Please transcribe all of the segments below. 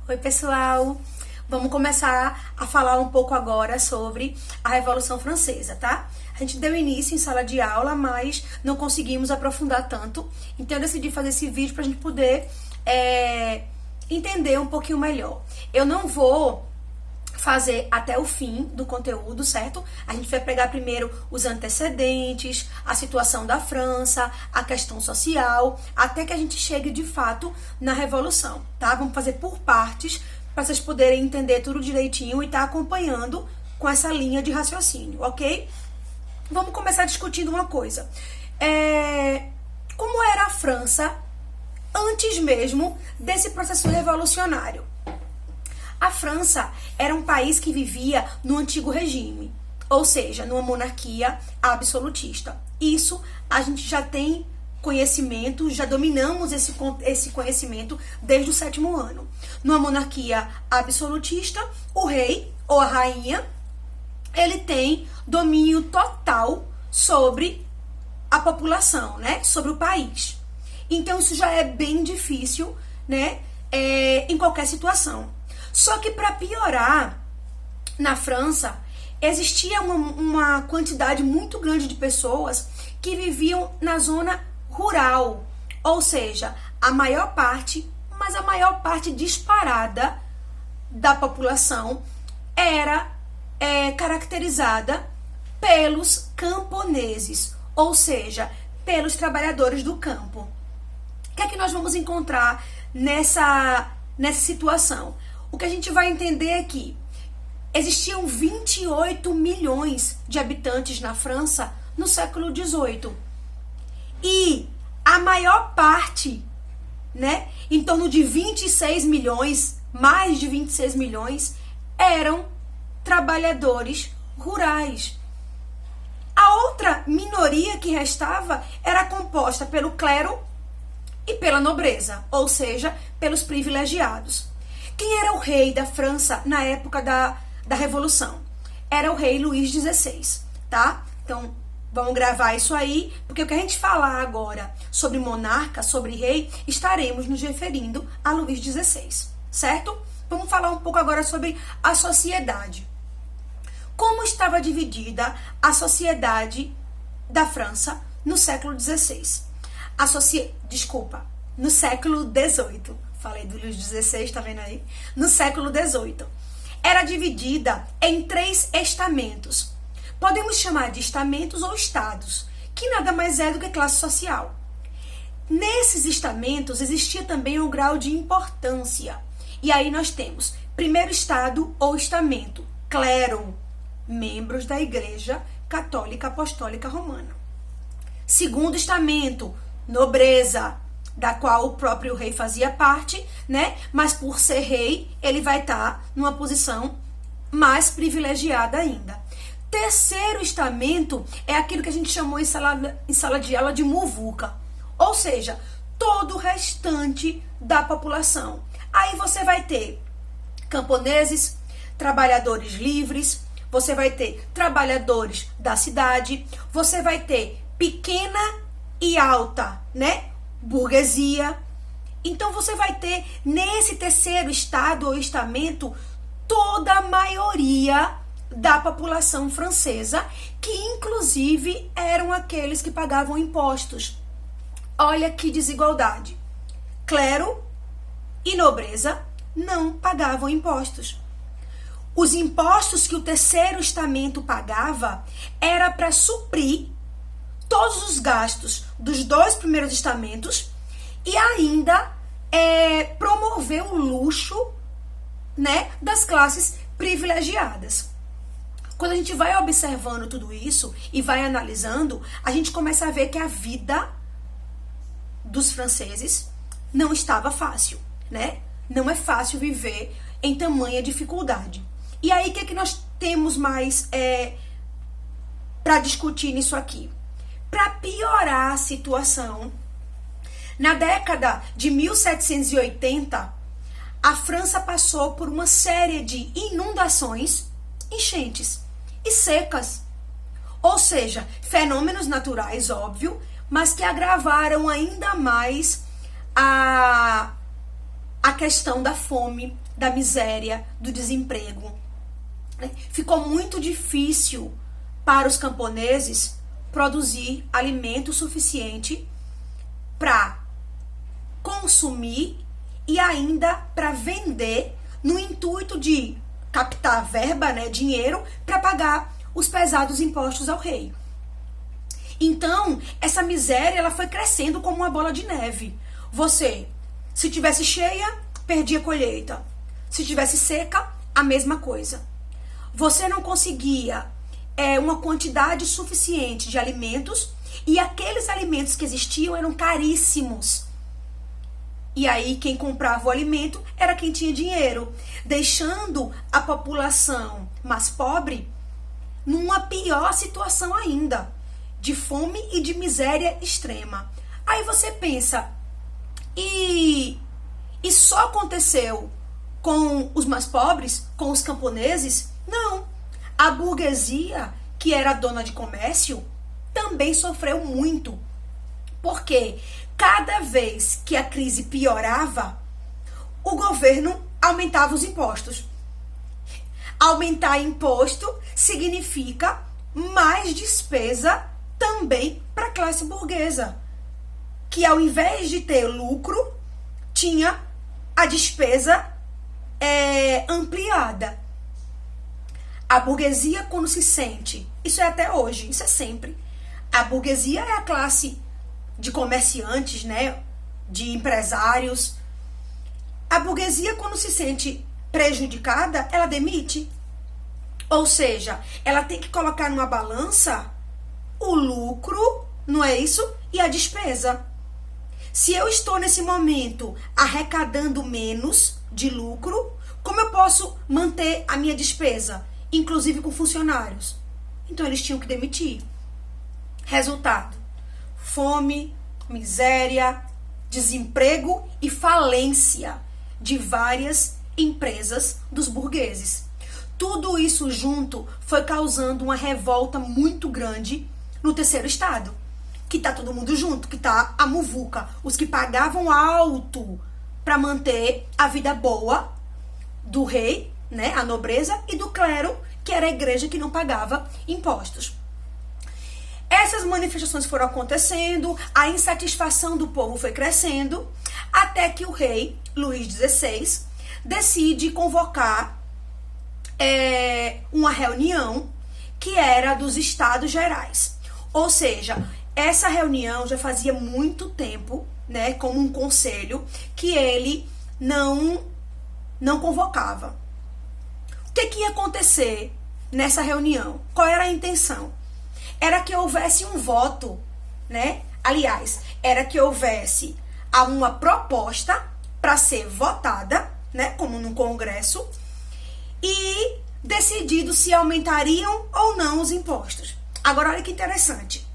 Oi, pessoal! Vamos começar a falar um pouco agora sobre a Revolução Francesa, tá? A gente deu início em sala de aula, mas não conseguimos aprofundar tanto. Então eu decidi fazer esse vídeo pra gente poder entender um pouquinho melhor. Eu não vou fazer até o fim do conteúdo, certo? A gente vai pegar primeiro os antecedentes, a situação da França, a questão social, até que a gente chegue de fato na Revolução, tá? Vamos fazer por partes, para vocês poderem entender tudo direitinho e estar acompanhando com essa linha de raciocínio, ok? Vamos começar discutindo uma coisa. Como era a França antes mesmo desse processo revolucionário? A França era um país que vivia no antigo regime, ou seja, numa monarquia absolutista. Isso a gente já tem conhecimento, já dominamos esse conhecimento desde o 7º ano. Numa monarquia absolutista, o rei ou a rainha, ele tem domínio total sobre a população, né? Sobre o país. Então isso já é bem difícil, né? Em qualquer situação. Só que para piorar, na França, existia uma quantidade muito grande de pessoas que viviam na zona rural. Ou seja, a maior parte disparada da população era caracterizada pelos camponeses, ou seja, pelos trabalhadores do campo. O que é que nós vamos encontrar nessa situação? O que a gente vai entender é que existiam 28 milhões de habitantes na França no século XVIII. E a maior parte, né, em torno de 26 milhões, mais de 26 milhões, eram trabalhadores rurais. A outra minoria que restava era composta pelo clero e pela nobreza, ou seja, pelos privilegiados. Quem era o rei da França na época da Revolução? Era o rei Luís XVI, tá? Então, vamos gravar isso aí, porque o que a gente falar agora sobre monarca, sobre rei, estaremos nos referindo a Luís XVI, certo? Vamos falar um pouco agora sobre a sociedade. Como estava dividida a sociedade da França no século XVI? No século XVIII. Falei do Luís XVI, tá vendo aí? No século XVIII. Era dividida em 3 estamentos. Podemos chamar de estamentos ou estados, que nada mais é do que classe social. Nesses estamentos existia também um grau de importância. E aí nós temos primeiro estado ou estamento, clero, membros da Igreja Católica Apostólica Romana. Segundo estamento, nobreza, da qual o próprio rei fazia parte, né? Mas por ser rei, ele vai estar numa posição mais privilegiada ainda. Terceiro estamento é aquilo que a gente chamou em sala de aula de muvuca, ou seja, todo o restante da população. Aí você vai ter camponeses, trabalhadores livres, você vai ter trabalhadores da cidade, você vai ter pequena e alta, né? Burguesia. Então você vai ter nesse terceiro estado ou estamento toda a maioria da população francesa, que inclusive eram aqueles que pagavam impostos. Olha que desigualdade. Clero e nobreza não pagavam impostos. Os impostos que o terceiro estamento pagava era para suprir todos os gastos dos 2 primeiros estamentos e ainda promover o luxo, né, das classes privilegiadas. Quando a gente vai observando tudo isso e vai analisando, a gente começa a ver que a vida dos franceses não estava fácil, né? Não é fácil viver em tamanha dificuldade. E aí, o que é que nós temos mais para discutir nisso aqui? Para piorar a situação, na década de 1780, a França passou por uma série de inundações, enchentes e secas. Ou seja, fenômenos naturais, óbvio, mas que agravaram ainda mais a questão da fome, da miséria, do desemprego. Ficou muito difícil para os camponeses produzir alimento suficiente para consumir e ainda para vender, no intuito de captar verba, né, dinheiro, para pagar os pesados impostos ao rei. Então, essa miséria ela foi crescendo como uma bola de neve. Você, se tivesse cheia, perdia a colheita. Se tivesse seca, a mesma coisa. Você não conseguia uma quantidade suficiente de alimentos e aqueles alimentos que existiam eram caríssimos. E aí quem comprava o alimento era quem tinha dinheiro, deixando a população mais pobre numa pior situação ainda, de fome e de miséria extrema. Aí você pensa, e só aconteceu com os mais pobres, com os camponeses? Não. A burguesia, que era dona de comércio, também sofreu muito. Porque cada vez que a crise piorava, o governo aumentava os impostos. Aumentar imposto significa mais despesa também para a classe burguesa, que ao invés de ter lucro, tinha a despesa ampliada. A burguesia, quando se sente, isso é até hoje, isso é sempre, a burguesia é a classe de comerciantes, né, de empresários. A burguesia, quando se sente prejudicada, ela demite. Ou seja, ela tem que colocar numa balança o lucro, não é isso? E a despesa. Se eu estou nesse momento arrecadando menos de lucro, como eu posso manter a minha despesa? Inclusive com funcionários. Então eles tinham que demitir. Resultado: fome, miséria, desemprego e falência de várias empresas dos burgueses. Tudo isso junto foi causando uma revolta muito grande no terceiro estado, que tá todo mundo junto, que tá a muvuca, os que pagavam alto para manter a vida boa do rei, né, a nobreza, e do clero, que era a igreja que não pagava impostos. Essas manifestações foram acontecendo, a insatisfação do povo foi crescendo, até que o rei, Luís XVI, decide convocar uma reunião que era dos Estados Gerais. Ou seja, essa reunião já fazia muito tempo, né, como um conselho, que ele não convocava. O que ia acontecer nessa reunião? Qual era a intenção? Era que houvesse um voto, né? Aliás, era que houvesse uma proposta para ser votada, né, como no Congresso, e decidido se aumentariam ou não os impostos. Agora, olha que interessante.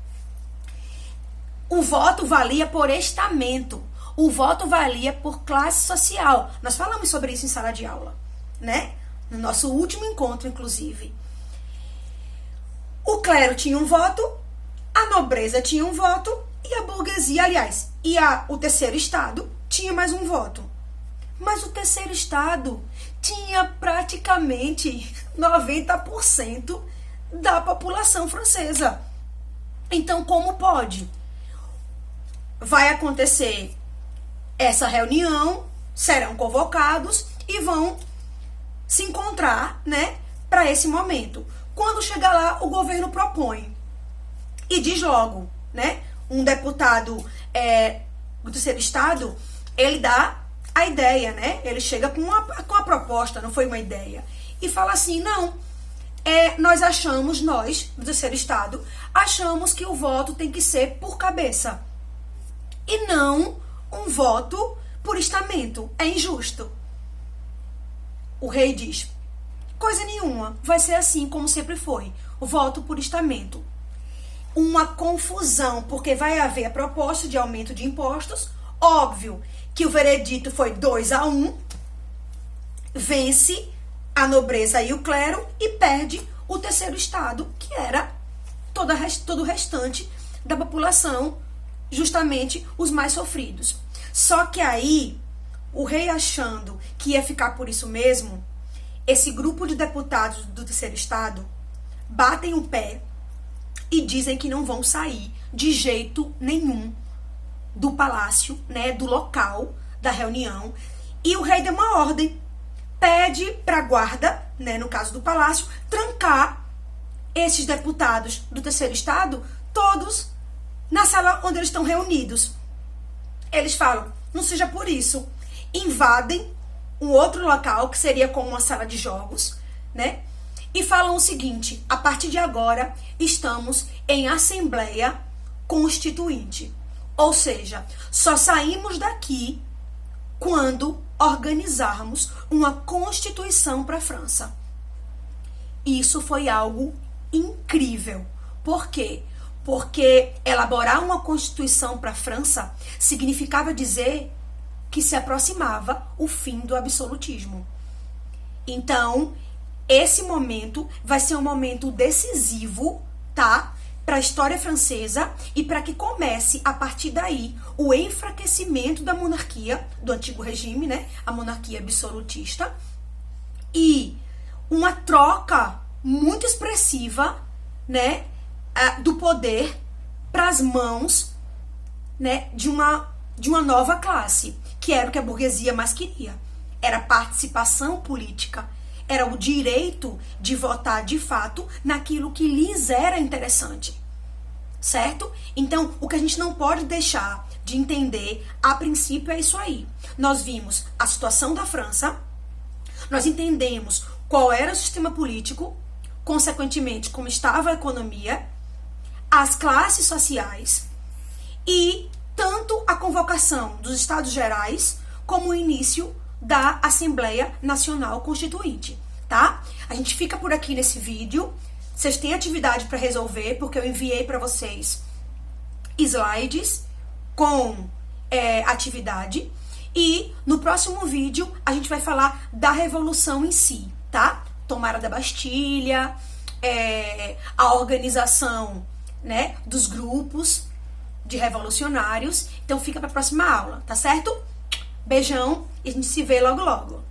O voto valia por estamento. O voto valia por classe social. Nós falamos sobre isso em sala de aula, né? No nosso último encontro, inclusive. O clero tinha um voto, a nobreza tinha um voto e a burguesia, aliás, o terceiro estado tinha mais um voto. Mas o terceiro estado tinha praticamente 90% da população francesa. Então, como pode? Vai acontecer essa reunião, serão convocados e vão se encontrar, né, para esse momento. Quando chegar lá, o governo propõe e diz logo, né, um deputado do terceiro estado, ele dá a ideia, né, ele chega com a proposta, não foi uma ideia, e fala assim, não, nós, do terceiro estado, achamos que o voto tem que ser por cabeça e não um voto por estamento, é injusto. O rei diz, coisa nenhuma, vai ser assim como sempre foi, o voto por estamento. Uma confusão, porque vai haver a proposta de aumento de impostos, óbvio que o veredito foi 2-1, vence a nobreza e o clero e perde o terceiro estado, que era todo o restante da população, justamente os mais sofridos. Só que aí o rei achando que ia ficar por isso mesmo, esse grupo de deputados do terceiro estado batem o pé e dizem que não vão sair de jeito nenhum do palácio, né, do local da reunião. E o rei deu uma ordem, pede para a guarda, né, no caso do palácio, trancar esses deputados do terceiro estado, todos na sala onde eles estão reunidos. Eles falam, não seja por isso, invadem um outro local, que seria como uma sala de jogos, né? E falam o seguinte, a partir de agora, estamos em Assembleia Constituinte. Ou seja, só saímos daqui quando organizarmos uma Constituição para a França. Isso foi algo incrível. Por quê? Porque elaborar uma Constituição para a França significava dizer que se aproximava o fim do absolutismo. Então, esse momento vai ser um momento decisivo, tá? Para a história francesa e para que comece, a partir daí, o enfraquecimento da monarquia, do antigo regime, né? A monarquia absolutista. E uma troca muito expressiva, né? Do poder para as mãos, né? De uma nova classe, que era o que a burguesia mais queria. Era participação política. Era o direito de votar de fato naquilo que lhes era interessante. Certo? Então, o que a gente não pode deixar de entender a princípio é isso aí. Nós vimos a situação da França, nós entendemos qual era o sistema político, consequentemente como estava a economia, as classes sociais e tanto a convocação dos Estados Gerais como o início da Assembleia Nacional Constituinte, tá? A gente fica por aqui nesse vídeo. Vocês têm atividade para resolver, porque eu enviei para vocês slides com atividade. E no próximo vídeo a gente vai falar da Revolução em si, tá? Tomada da Bastilha, a organização, né, dos grupos de revolucionários. Então fica para a próxima aula, tá certo? Beijão e a gente se vê logo logo.